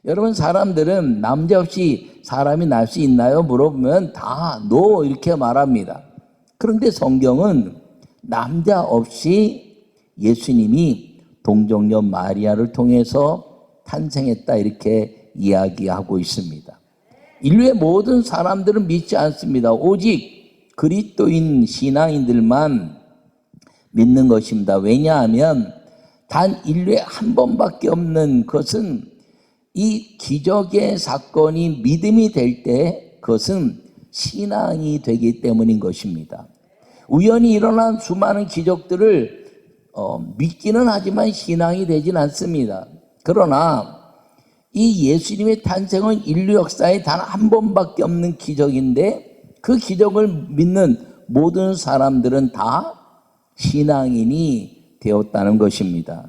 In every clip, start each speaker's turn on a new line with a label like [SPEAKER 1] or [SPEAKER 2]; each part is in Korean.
[SPEAKER 1] 여러분, 사람들은 남자 없이 사람이 날 수 있나요? 물어보면 다 노 이렇게 말합니다. 그런데 성경은 남자 없이 예수님이 동정녀 마리아를 통해서 탄생했다 이렇게 이야기하고 있습니다. 인류의 모든 사람들은 믿지 않습니다. 오직 그리스도인 신앙인들만 믿는 것입니다. 왜냐하면 단 인류에 한 번밖에 없는 것은 이 기적의 사건이 믿음이 될 때 그것은 신앙이 되기 때문인 것입니다. 우연히 일어난 수많은 기적들을 믿기는 하지만 신앙이 되진 않습니다. 그러나 이 예수님의 탄생은 인류 역사에 단 한 번밖에 없는 기적인데 그 기적을 믿는 모든 사람들은 다 신앙인이 되었다는 것입니다.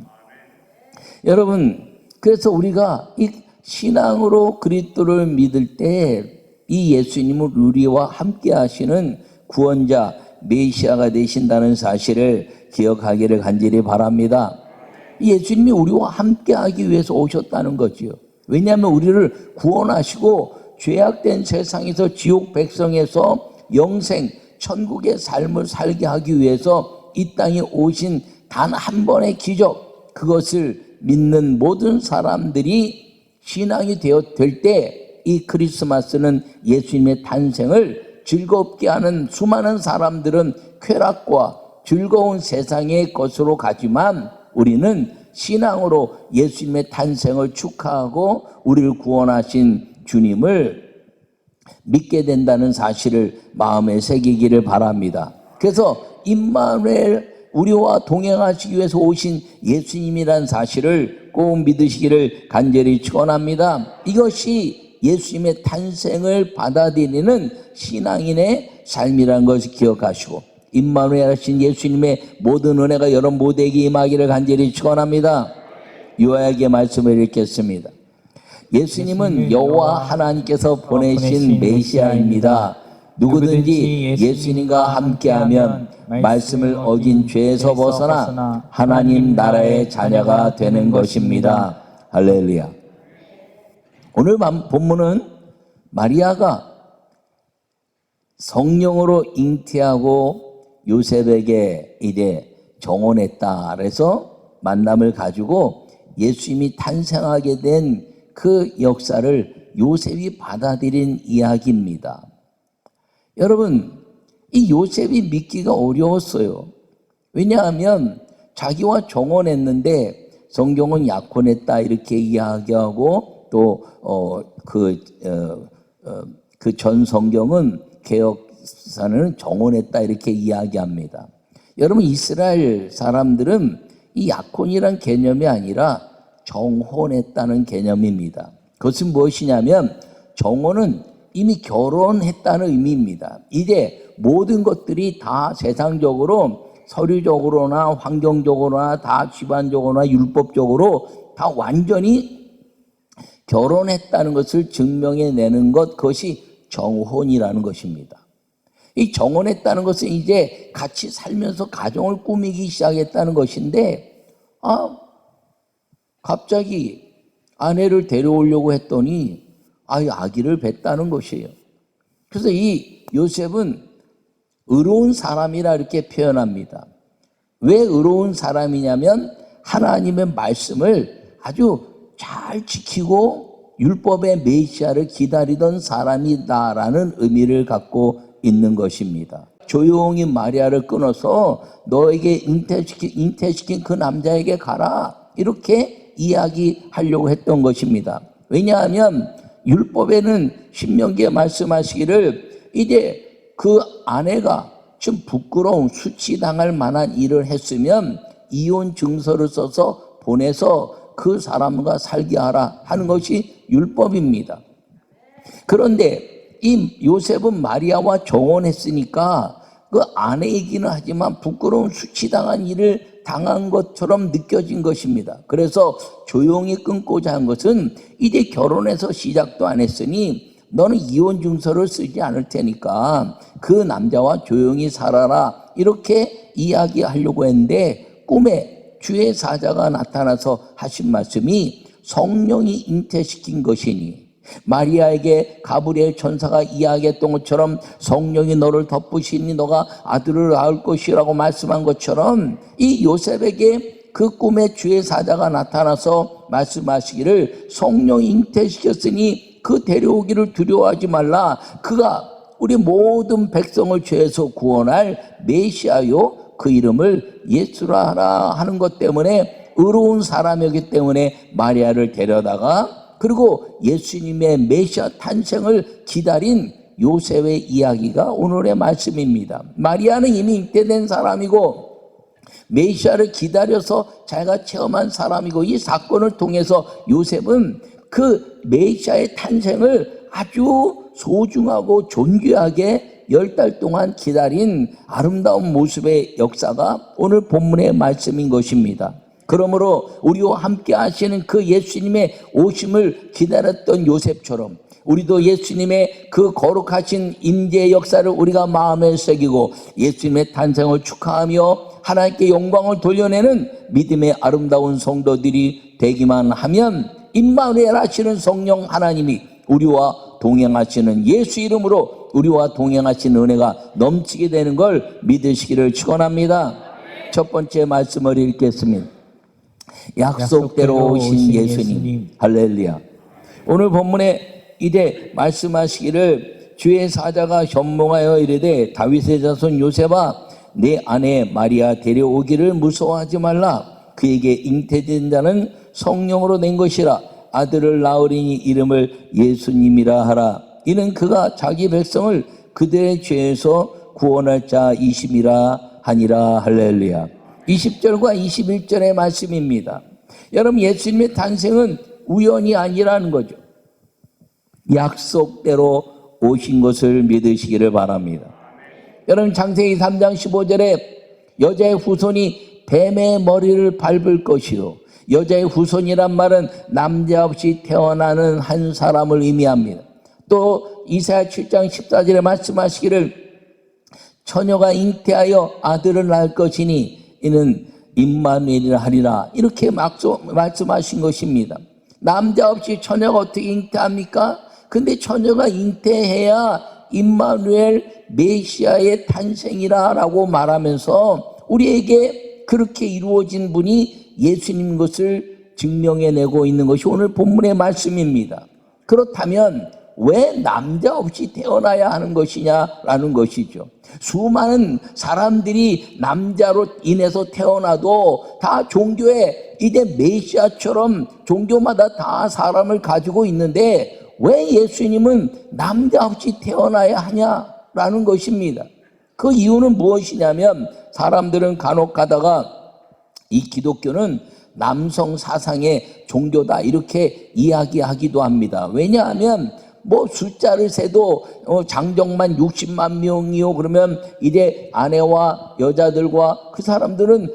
[SPEAKER 1] 여러분, 그래서 우리가 이 신앙으로 그리스도를 믿을 때 이 예수님은 우리와 함께 하시는 구원자 메시아가 되신다는 사실을 기억하기를 간절히 바랍니다. 예수님이 우리와 함께 하기 위해서 오셨다는 거지요. 왜냐하면 우리를 구원하시고 죄악된 세상에서 지옥 백성에서 영생 천국의 삶을 살게 하기 위해서 이 땅에 오신 단 한 번의 기적, 그것을 믿는 모든 사람들이 신앙이 될 때 이 크리스마스는 예수님의 탄생을 즐겁게 하는 수많은 사람들은 쾌락과 즐거운 세상의 것으로 가지만 우리는 신앙으로 예수님의 탄생을 축하하고 우리를 구원하신 주님을 믿게 된다는 사실을 마음에 새기기를 바랍니다. 그래서 임마누엘, 우리와 동행하시기 위해서 오신 예수님이라는 사실을 꼭 믿으시기를 간절히 축원합니다. 이것이 예수님의 탄생을 받아들이는 신앙인의 삶이라는 것을 기억하시고 임마누엘 하신 예수님의 모든 은혜가 여러분 모두에게 임하기를 간절히 축원합니다. 요하에게 말씀을 읽겠습니다. 예수님은 여호와 하나님께서 보내신 메시아입니다. 누구든지 예수님과 함께하면 말씀을 어긴 죄에서 벗어나 하나님 나라의 자녀가 되는 것입니다. 할렐루야. 오늘 본문은 마리아가 성령으로 잉태하고 요셉에게 이제 정혼했다. 그래서 만남을 가지고 예수님이 탄생하게 된 그 역사를 요셉이 받아들인 이야기입니다. 여러분, 이 요셉이 믿기가 어려웠어요. 왜냐하면 자기와 정혼했는데 성경은 약혼했다 이렇게 이야기하고 또 그 전 성경은 개혁사는 정혼했다 이렇게 이야기합니다. 여러분, 이스라엘 사람들은 이 약혼이란 개념이 아니라 정혼했다는 개념입니다. 그것은 무엇이냐면 정혼은 이미 결혼했다는 의미입니다. 이제 모든 것들이 다 세상적으로 서류적으로나 환경적으로나 다 집안적으로나 율법적으로 다 완전히 결혼했다는 것을 증명해내는 것, 그것이 정혼이라는 것입니다. 이 정혼했다는 것은 이제 같이 살면서 가정을 꾸미기 시작했다는 것인데 갑자기 아내를 데려오려고 했더니 아기를 뱄다는 것이에요. 그래서 이 요셉은 의로운 사람이라 이렇게 표현합니다. 왜 의로운 사람이냐면 하나님의 말씀을 아주 잘 지키고 율법의 메시아를 기다리던 사람이다라는 의미를 갖고 있는 것입니다. 조용히 마리아를 끊어서 너에게 잉태시킨 그 남자에게 가라 이렇게 이야기하려고 했던 것입니다. 왜냐하면 율법에는 신명기에 말씀하시기를 이제 그 아내가 좀 부끄러운 수치당할 만한 일을 했으면 이혼 증서를 써서 보내서 그 사람과 살게 하라 하는 것이 율법입니다. 그런데 이 요셉은 마리아와 정혼했으니까 그 아내이기는 하지만 부끄러운 수치당한 일을 당한 것처럼 느껴진 것입니다. 그래서 조용히 끊고자 한 것은 이제 결혼해서 시작도 안 했으니 너는 이혼 증서를 쓰지 않을 테니까 그 남자와 조용히 살아라 이렇게 이야기하려고 했는데 꿈에 주의 사자가 나타나서 하신 말씀이 성령이 잉태시킨 것이니 마리아에게 가브리엘 천사가 이야기했던 것처럼 성령이 너를 덮으시니 너가 아들을 낳을 것이라고 말씀한 것처럼 이 요셉에게 그 꿈에 주의 사자가 나타나서 말씀하시기를 성령이 잉태시켰으니 그 데려오기를 두려워하지 말라. 그가 우리 모든 백성을 죄에서 구원할 메시아요 그 이름을 예수라 하라 하는 것 때문에 의로운 사람이기 때문에 마리아를 데려다가 그리고 예수님의 메시아 탄생을 기다린 요셉의 이야기가 오늘의 말씀입니다. 마리아는 이미 잉태된 사람이고 메시아를 기다려서 자기가 체험한 사람이고 이 사건을 통해서 요셉은 그 메시아의 탄생을 아주 소중하고 존귀하게 10달 동안 기다린 아름다운 모습의 역사가 오늘 본문의 말씀인 것입니다. 그러므로 우리와 함께 하시는 그 예수님의 오심을 기다렸던 요셉처럼 우리도 예수님의 그 거룩하신 임재의 역사를 우리가 마음에 새기고 예수님의 탄생을 축하하며 하나님께 영광을 돌려내는 믿음의 아름다운 성도들이 되기만 하면 임마누엘 하시는 성령 하나님이 우리와 동행하시는 예수 이름으로 우리와 동행하시는 은혜가 넘치게 되는 걸 믿으시기를 축원합니다. 첫 번째 말씀을 읽겠습니다. 약속대로 오신 예수님. 할렐루야. 오늘 본문에 이제 말씀하시기를 주의 사자가 현몽하여 이르되 다윗의 자손 요셉아 내 아내 마리아 데려오기를 무서워하지 말라. 그에게 잉태된 자는 성령으로 낸 것이라. 아들을 낳으리니 이름을 예수님이라 하라. 이는 그가 자기 백성을 그들의 죄에서 구원할 자이심이라 하니라. 할렐루야. 20절과 21절의 말씀입니다. 여러분, 예수님의 탄생은 우연이 아니라는 거죠. 약속대로 오신 것을 믿으시기를 바랍니다. 여러분, 창세기 3장 15절에 여자의 후손이 뱀의 머리를 밟을 것이요, 여자의 후손이란 말은 남자 없이 태어나는 한 사람을 의미합니다. 또 이사야 7장 14절에 말씀하시기를 처녀가 잉태하여 아들을 낳을 것이니 이는 임마누엘이라 하리라. 이렇게 말씀하신 것입니다. 남자 없이 처녀가 어떻게 잉태합니까? 근데 처녀가 잉태해야 임마누엘 메시아의 탄생이라 라고 말하면서 우리에게 그렇게 이루어진 분이 예수님 것을 증명해내고 있는 것이 오늘 본문의 말씀입니다. 그렇다면 왜 남자 없이 태어나야 하는 것이냐라는 것이죠. 수많은 사람들이 남자로 인해서 태어나도 다 종교에 이제 메시아처럼 종교마다 다 사람을 가지고 있는데 왜 예수님은 남자 없이 태어나야 하냐라는 것입니다. 그 이유는 무엇이냐면 사람들은 간혹 가다가 이 기독교는 남성 사상의 종교다 이렇게 이야기하기도 합니다. 왜냐하면 뭐 숫자를 세도 장정만 60만 명이요 그러면 이제 아내와 여자들과 그 사람들은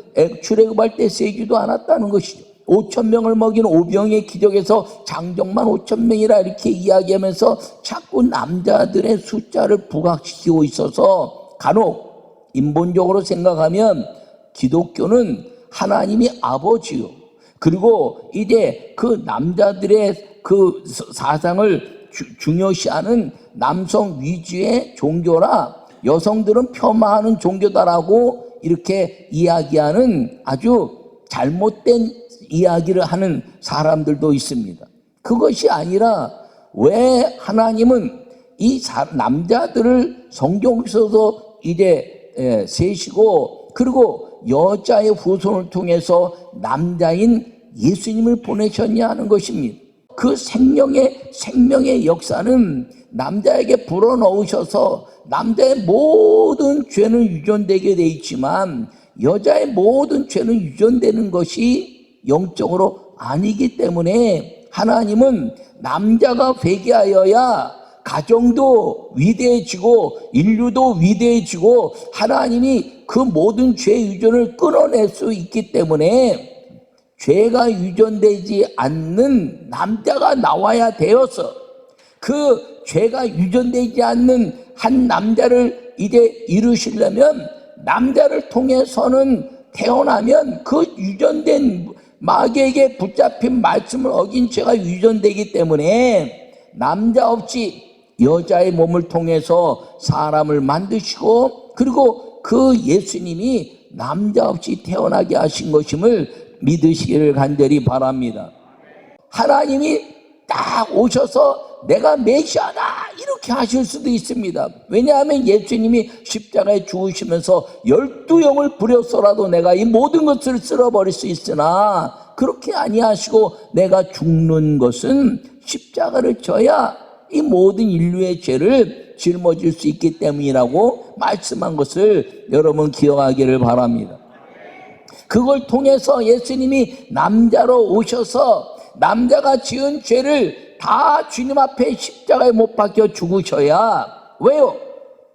[SPEAKER 1] 출애굽할 때 세지도 않았다는 것이죠. 5,000명을 먹인 오병의 기적에서 장정만 5,000명이라 이렇게 이야기하면서 자꾸 남자들의 숫자를 부각시키고 있어서 간혹 인본적으로 생각하면 기독교는 하나님이 아버지요, 그리고 이제 그 남자들의 그 사상을 중요시하는 남성 위주의 종교라 여성들은 폄하하는 종교다라고 이렇게 이야기하는 아주 잘못된 이야기를 하는 사람들도 있습니다. 그것이 아니라 왜 하나님은 이 남자들을 성경에서도 이제 세시고 그리고 여자의 후손을 통해서 남자인 예수님을 보내셨냐 하는 것입니다. 그 생명의 역사는 남자에게 불어넣으셔서 남자의 모든 죄는 유전되게 돼 있지만 여자의 모든 죄는 유전되는 것이 영적으로 아니기 때문에 하나님은 남자가 회개하여야 가정도 위대해지고 인류도 위대해지고 하나님이 그 모든 죄 유전을 끊어낼 수 있기 때문에 죄가 유전되지 않는 남자가 나와야 되어서 그 죄가 유전되지 않는 한 남자를 이제 이루시려면 남자를 통해서는 태어나면 그 유전된 마귀에게 붙잡힌 말씀을 어긴 죄가 유전되기 때문에 남자 없이 여자의 몸을 통해서 사람을 만드시고, 그리고 그 예수님이 남자 없이 태어나게 하신 것임을 믿으시기를 간절히 바랍니다. 하나님이 딱 오셔서 내가 메시아다 이렇게 하실 수도 있습니다. 왜냐하면 예수님이 십자가에 죽으시면서 12영을 부렸어라도 내가 이 모든 것을 쓸어버릴 수 있으나, 그렇게 아니하시고 내가 죽는 것은 십자가를 져야 이 모든 인류의 죄를 짊어질 수 있기 때문이라고 말씀한 것을 여러분 기억하기를 바랍니다. 그걸 통해서 예수님이 남자로 오셔서 남자가 지은 죄를 다 주님 앞에 십자가에 못 박혀 죽으셔야, 왜요?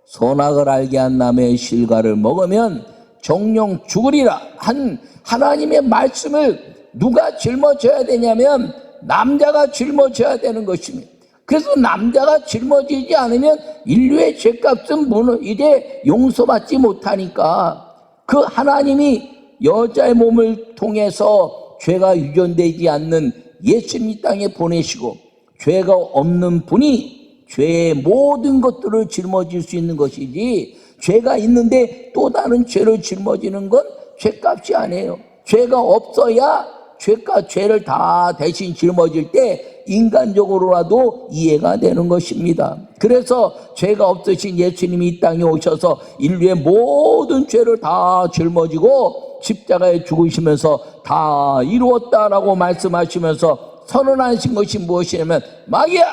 [SPEAKER 1] 선악을 알게 한 남의 실과를 먹으면 정령 죽으리라 한 하나님의 말씀을 누가 짊어져야 되냐면 남자가 짊어져야 되는 것입니다. 그래서 남자가 짊어지지 않으면 인류의 죄값은 이제 용서받지 못하니까, 그 하나님이 여자의 몸을 통해서 죄가 유전되지 않는 예수님 이 땅에 보내시고, 죄가 없는 분이 죄의 모든 것들을 짊어질 수 있는 것이지, 죄가 있는데 또 다른 죄를 짊어지는 건 죄값이 아니에요. 죄가 없어야 죄를 다 대신 짊어질 때 인간적으로라도 이해가 되는 것입니다. 그래서 죄가 없으신 예수님이 이 땅에 오셔서 인류의 모든 죄를 다 짊어지고 십자가에 죽으시면서 다 이루었다라고 말씀하시면서 선언하신 것이 무엇이냐면, 마귀야,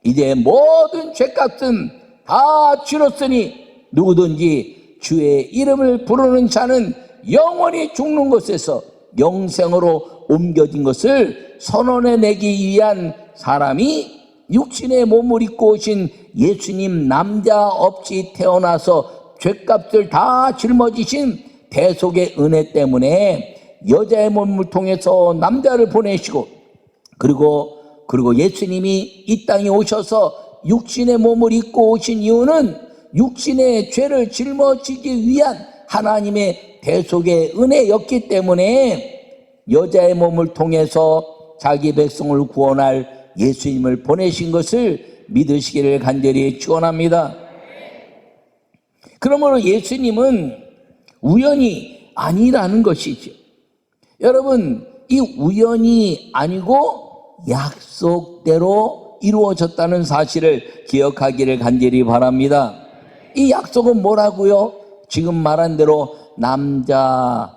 [SPEAKER 1] 이제 모든 죄값은 다 치렀으니 누구든지 주의 이름을 부르는 자는 영원히 죽는 곳에서 영생으로 옮겨진 것을 선언해내기 위한 사람이 육신의 몸을 입고 오신 예수님, 남자 없이 태어나서 죄값을 다 짊어지신 대속의 은혜 때문에 여자의 몸을 통해서 남자를 보내시고, 그리고 예수님이 이 땅에 오셔서 육신의 몸을 입고 오신 이유는 육신의 죄를 짊어지기 위한 하나님의 대속의 은혜였기 때문에 여자의 몸을 통해서 자기 백성을 구원할 예수님을 보내신 것을 믿으시기를 간절히 축원합니다. 그러므로 예수님은 우연이 아니라는 것이죠. 여러분, 이 우연이 아니고 약속대로 이루어졌다는 사실을 기억하기를 간절히 바랍니다. 이 약속은 뭐라고요? 지금 말한 대로 남자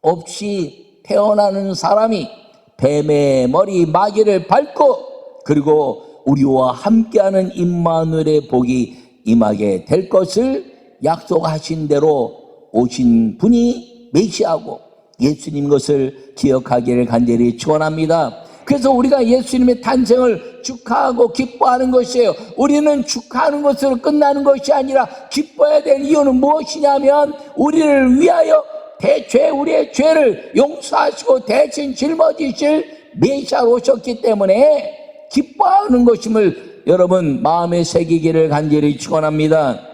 [SPEAKER 1] 없이 태어나는 사람이 뱀의 머리 마귀를 밟고, 그리고 우리와 함께하는 임마누엘의 복이 임하게 될 것을 약속하신 대로 오신 분이 메시아고 예수님 것을 기억하기를 간절히 축원합니다. 그래서 우리가 예수님의 탄생을 축하하고 기뻐하는 것이에요. 우리는 축하하는 것으로 끝나는 것이 아니라 기뻐해야 될 이유는 무엇이냐면, 우리를 위하여 우리의 죄를 용서하시고 대신 짊어지실 메시아로 오셨기 때문에 기뻐하는 것임을 여러분 마음에 새기기를 간절히 축원합니다.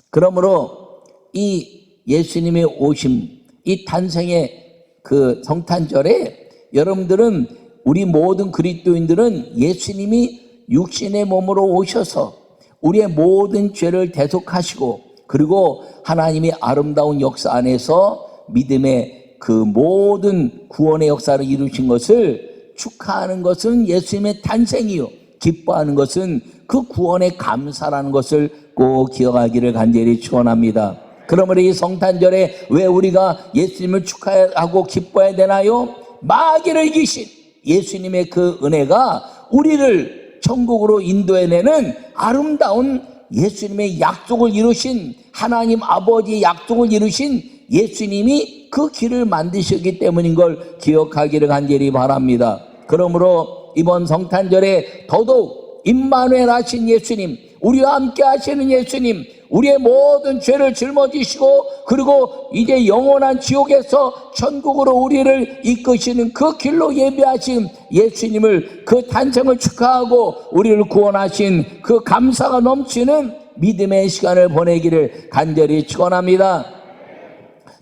[SPEAKER 1] 그러므로 이 예수님의 오심, 이 탄생의 그 성탄절에 여러분들은, 우리 모든 그리스도인들은 예수님이 육신의 몸으로 오셔서 우리의 모든 죄를 대속하시고, 그리고 하나님의 아름다운 역사 안에서 믿음의 그 모든 구원의 역사를 이루신 것을 축하하는 것은 예수님의 탄생이요, 기뻐하는 것은 그 구원에 감사라는 것을 꼭 기억하기를 간절히 축원합니다. 그러므로 이 성탄절에 왜 우리가 예수님을 축하하고 기뻐해야 되나요? 마귀를 이기신 예수님의 그 은혜가 우리를 천국으로 인도해내는 아름다운 예수님의 약속을 이루신, 하나님 아버지의 약속을 이루신 예수님이 그 길을 만드셨기 때문인 걸 기억하기를 간절히 바랍니다. 그러므로 이번 성탄절에 더더욱 임마누엘 하신 예수님, 우리와 함께 하시는 예수님, 우리의 모든 죄를 짊어지시고, 그리고 이제 영원한 지옥에서 천국으로 우리를 이끄시는 그 길로 예비하신 예수님을, 그 탄생을 축하하고 우리를 구원하신 그 감사가 넘치는 믿음의 시간을 보내기를 간절히 축원합니다.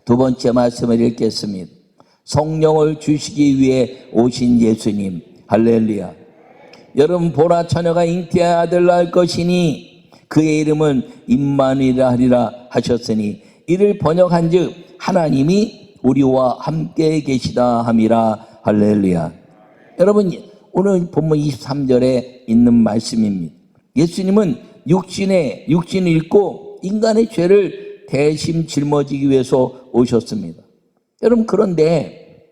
[SPEAKER 1] 두 번째 말씀을 읽겠습니다. 성령을 주시기 위해 오신 예수님. 할렐루야. 여러분, 보라, 처녀가 잉태의 아들을 낳을 것이니 그의 이름은 임마누엘이라 하리라 하셨으니 이를 번역한즉 하나님이 우리와 함께 계시다 함이라. 할렐루야. 여러분, 오늘 본문 23절에 있는 말씀입니다. 예수님은 육신을 입고 인간의 죄를 대신 짊어지기 위해서 오셨습니다. 여러분, 그런데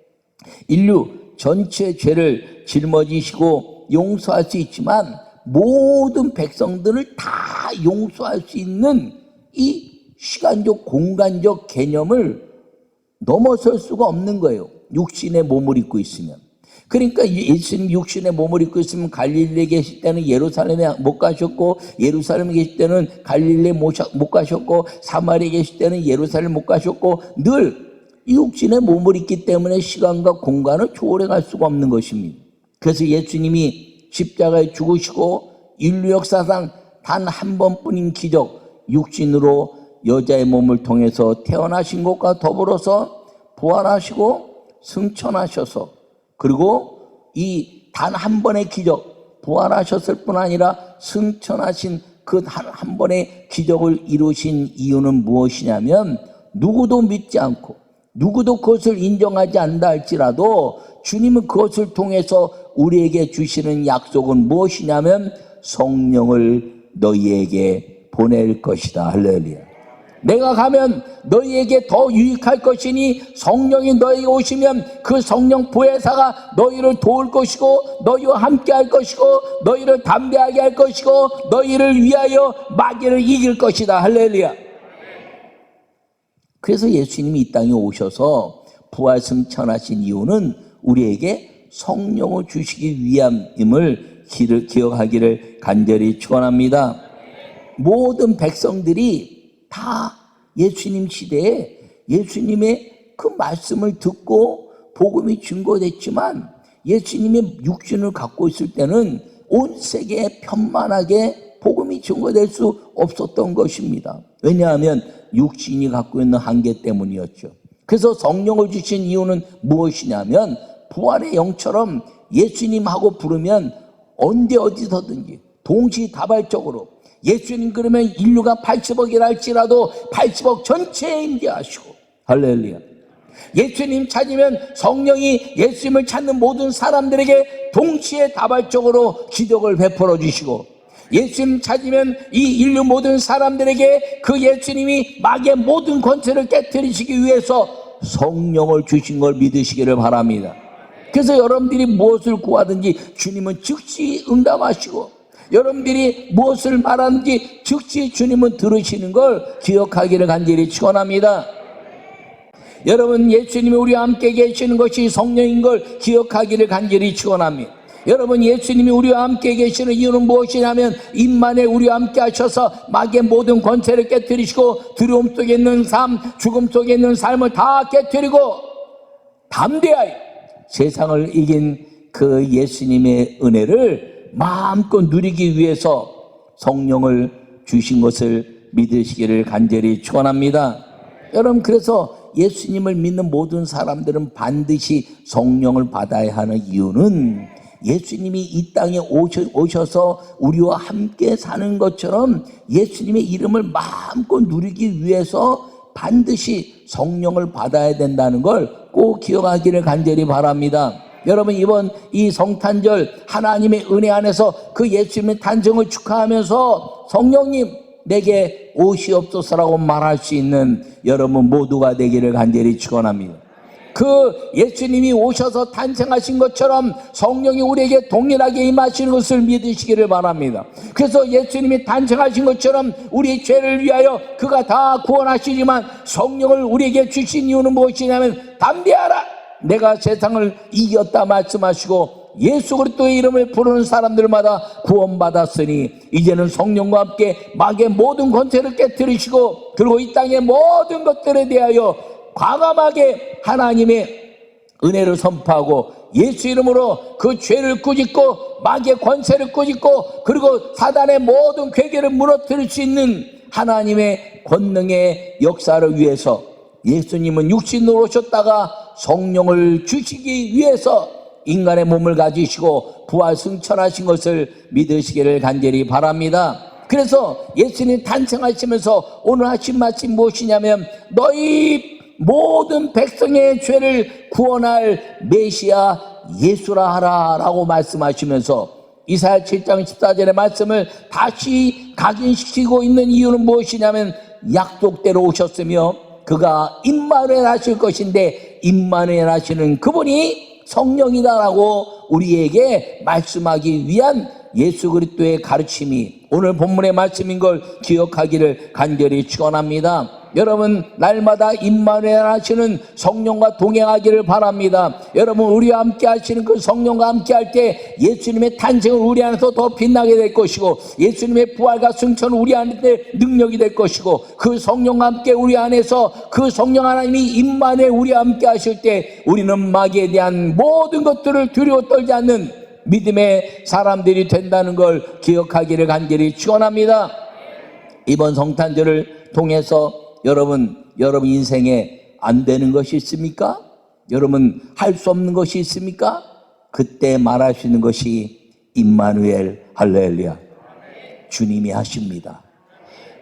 [SPEAKER 1] 인류 전체 죄를 짊어지시고 용서할 수 있지만 모든 백성들을 다 용서할 수 있는 이 시간적 공간적 개념을 넘어설 수가 없는 거예요. 육신의 몸을 입고 있으면. 그러니까 예수님 육신의 몸을 입고 있으면 갈릴리에 계실 때는 예루살렘에 못 가셨고, 예루살렘에 계실 때는 갈릴리에 못 가셨고, 사마리아에 계실 때는 예루살렘 못 가셨고, 늘 육신의 몸을 입기 때문에 시간과 공간을 초월해 갈 수가 없는 것입니다. 그래서 예수님이 십자가에 죽으시고 인류 역사상 단 한 번뿐인 기적, 육신으로 여자의 몸을 통해서 태어나신 것과 더불어서 부활하시고 승천하셔서, 그리고 이 단 한 번의 기적, 부활하셨을 뿐 아니라 승천하신 그 단 한 번의 기적을 이루신 이유는 무엇이냐면, 누구도 믿지 않고 누구도 그것을 인정하지 않는다 할지라도 주님은 그것을 통해서 우리에게 주시는 약속은 무엇이냐면 성령을 너희에게 보낼 것이다. 할렐루야. 내가 가면 너희에게 더 유익할 것이니 성령이 너희에게 오시면 그 성령 보혜사가 너희를 도울 것이고 너희와 함께 할 것이고 너희를 담대하게 할 것이고 너희를 위하여 마귀를 이길 것이다. 할렐루야. 그래서 예수님이 이 땅에 오셔서 부활 승천하신 이유는 우리에게 성령을 주시기 위함임을 기억하기를 간절히 축원합니다. 모든 백성들이 다 예수님 시대에 예수님의 그 말씀을 듣고 복음이 증거됐지만, 예수님의 육신을 갖고 있을 때는 온 세계에 편만하게 복음이 증거될 수 없었던 것입니다. 왜냐하면 육신이 갖고 있는 한계 때문이었죠. 그래서 성령을 주신 이유는 무엇이냐면, 부활의 영처럼 예수님하고 부르면 언제 어디서든지 동시다발적으로, 예수님 그러면 인류가 80억이라 할지라도 80억 전체에 임재하시고, 할렐루야. 예수님 찾으면 성령이 예수님을 찾는 모든 사람들에게 동시에 다발적으로 기적을 베풀어 주시고, 예수님 찾으면 이 인류 모든 사람들에게 그 예수님이 마귀의 모든 권세를 깨뜨리시기 위해서 성령을 주신 걸 믿으시기를 바랍니다. 그래서 여러분들이 무엇을 구하든지 주님은 즉시 응답하시고, 여러분들이 무엇을 말하는지 즉시 주님은 들으시는 걸 기억하기를 간절히 축원합니다. 여러분, 예수님이 우리와 함께 계시는 것이 성령인 걸 기억하기를 간절히 축원합니다. 여러분, 예수님이 우리와 함께 계시는 이유는 무엇이냐면, 임마누엘 우리와 함께 하셔서 마귀의 모든 권세를 깨뜨리시고 두려움 속에 있는 삶, 죽음 속에 있는 삶을 다 깨뜨리고 담대하여 세상을 이긴 그 예수님의 은혜를 마음껏 누리기 위해서 성령을 주신 것을 믿으시기를 간절히 축원합니다. 여러분, 그래서 예수님을 믿는 모든 사람들은 반드시 성령을 받아야 하는 이유는, 예수님이 이 땅에 오셔서 우리와 함께 사는 것처럼 예수님의 이름을 마음껏 누리기 위해서 반드시 성령을 받아야 된다는 걸 꼭 기억하기를 간절히 바랍니다. 여러분, 이번 이 성탄절 하나님의 은혜 안에서 그 예수님의 탄생을 축하하면서 성령님 내게 오시옵소서라고 말할 수 있는 여러분 모두가 되기를 간절히 축원합니다. 그 예수님이 오셔서 탄생하신 것처럼 성령이 우리에게 동일하게 임하시는 것을 믿으시기를 바랍니다. 그래서 예수님이 탄생하신 것처럼 우리 죄를 위하여 그가 다 구원하시지만 성령을 우리에게 주신 이유는 무엇이냐면, 담대하라, 내가 세상을 이겼다 말씀하시고 예수 그리스도의 이름을 부르는 사람들마다 구원받았으니 이제는 성령과 함께 마귀의 모든 권세를 깨뜨리시고, 그리고 이 땅의 모든 것들에 대하여 과감하게 하나님의 은혜를 선포하고 예수 이름으로 그 죄를 꾸짖고 마귀의 권세를 꾸짖고, 그리고 사단의 모든 괴계를 무너뜨릴 수 있는 하나님의 권능의 역사를 위해서 예수님은 육신으로 오셨다가 성령을 주시기 위해서 인간의 몸을 가지시고 부활 승천하신 것을 믿으시기를 간절히 바랍니다. 그래서 예수님 탄생하시면서 오늘 하신 말씀 무엇이냐면 너희 모든 백성의 죄를 구원할 메시아 예수라 하라 라고 말씀하시면서 이사야 7장 14절의 말씀을 다시 각인시키고 있는 이유는 무엇이냐면 약속대로 오셨으며 그가 임마누엘 하실 것인데 임마누엘 하시는 그분이 성령이다라고 우리에게 말씀하기 위한 예수 그리스도의 가르침이 오늘 본문의 말씀인 걸 기억하기를 간절히 축원합니다. 여러분 날마다 임마누엘 하시는 성령과 동행하기를 바랍니다. 여러분 우리와 함께 하시는 그 성령과 함께 할 때 예수님의 탄생은 우리 안에서 더 빛나게 될 것이고 예수님의 부활과 승천은 우리 안에 능력이 될 것이고 그 성령과 함께 우리 안에서 그 성령 하나님이 임마누엘 우리와 함께 하실 때 우리는 마귀에 대한 모든 것들을 두려워 떨지 않는 믿음의 사람들이 된다는 걸 기억하기를 간절히 축원합니다. 이번 성탄절을 통해서 여러분 인생에 안 되는 것이 있습니까? 여러분 할 수 없는 것이 있습니까? 그때 말할 수 있는 것이 임마누엘 할렐루야 주님이 하십니다.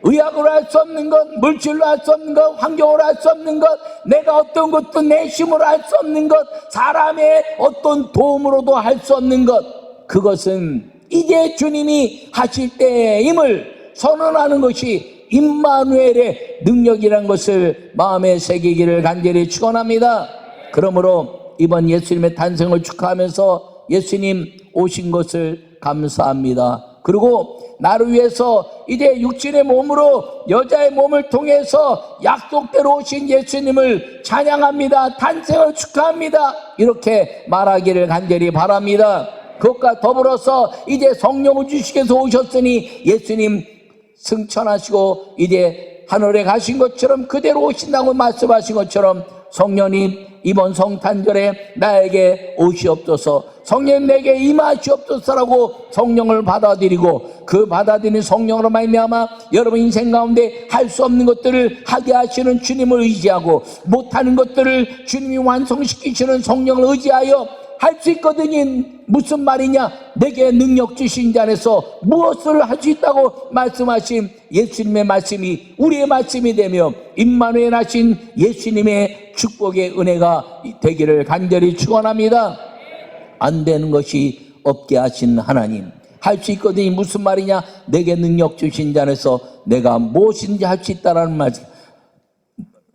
[SPEAKER 1] 의학으로 할 수 없는 것, 물질로 할 수 없는 것, 환경으로 할 수 없는 것, 내가 어떤 것도 내 힘으로 할 수 없는 것, 사람의 어떤 도움으로도 할 수 없는 것, 그것은 이제 주님이 하실 때임을 선언하는 것이 임마누엘의 능력이라는 것을 마음에 새기기를 간절히 축원합니다. 그러므로 이번 예수님의 탄생을 축하하면서 예수님 오신 것을 감사합니다. 그리고 나를 위해서 이제 육신의 몸으로 여자의 몸을 통해서 약속대로 오신 예수님을 찬양합니다. 탄생을 축하합니다. 이렇게 말하기를 간절히 바랍니다. 그것과 더불어서 이제 성령을 주시기 위해서 오셨으니 예수님 승천하시고 이제 하늘에 가신 것처럼 그대로 오신다고 말씀하신 것처럼 성령님 이번 성탄절에 나에게 오시옵소서, 성령 내게 임하시옵소서라고 성령을 받아들이고 그 받아들인 성령으로 말미암아 여러분 인생 가운데 할 수 없는 것들을 하게 하시는 주님을 의지하고 못하는 것들을 주님이 완성시키시는 성령을 의지하여 할 수 있거든요. 무슨 말이냐? 내게 능력 주신 자 안에서 무엇을 할 수 있다고 말씀하신 예수님의 말씀이 우리의 말씀이 되며 임마누엘 하신 예수님의 축복의 은혜가 되기를 간절히 축원합니다. 안 되는 것이 없게 하신 하나님, 할 수 있거든요. 무슨 말이냐? 내게 능력 주신 자 안에서 내가 무엇인지 할 수 있다라는 말씀.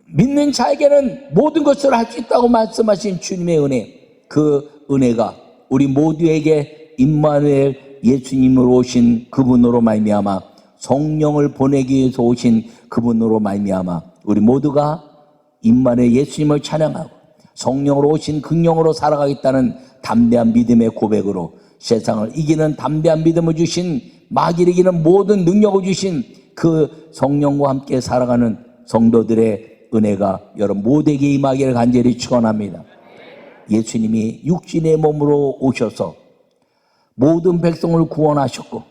[SPEAKER 1] 믿는 자에게는 모든 것을 할 수 있다고 말씀하신 주님의 은혜, 그 은혜가 우리 모두에게 임마누엘 예수님으로 오신 그분으로 말미암아 성령을 보내기 위해서 오신 그분으로 말미암아 우리 모두가 임마누엘 예수님을 찬양하고 성령으로 오신 긍령으로 살아가겠다는 담대한 믿음의 고백으로 세상을 이기는 담대한 믿음을 주신 마귀를 이기는 모든 능력을 주신 그 성령과 함께 살아가는 성도들의 은혜가 여러분 모두에게 임하기를 간절히 축원합니다. 예수님이 육신의 몸으로 오셔서 모든 백성을 구원하셨고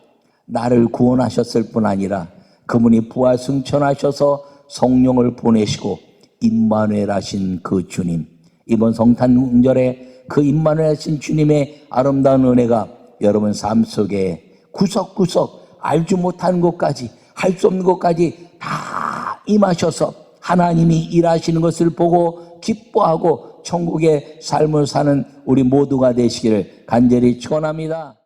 [SPEAKER 1] 나를 구원하셨을 뿐 아니라 그분이 부활 승천하셔서 성령을 보내시고 임마누엘 하신 그 주님, 이번 성탄절에 그 임마누엘 하신 주님의 아름다운 은혜가 여러분 삶 속에 구석구석 알지 못하는 것까지 할 수 없는 것까지 다 임하셔서 하나님이 일하시는 것을 보고 기뻐하고 천국의 삶을 사는 우리 모두가 되시기를 간절히 축원합니다.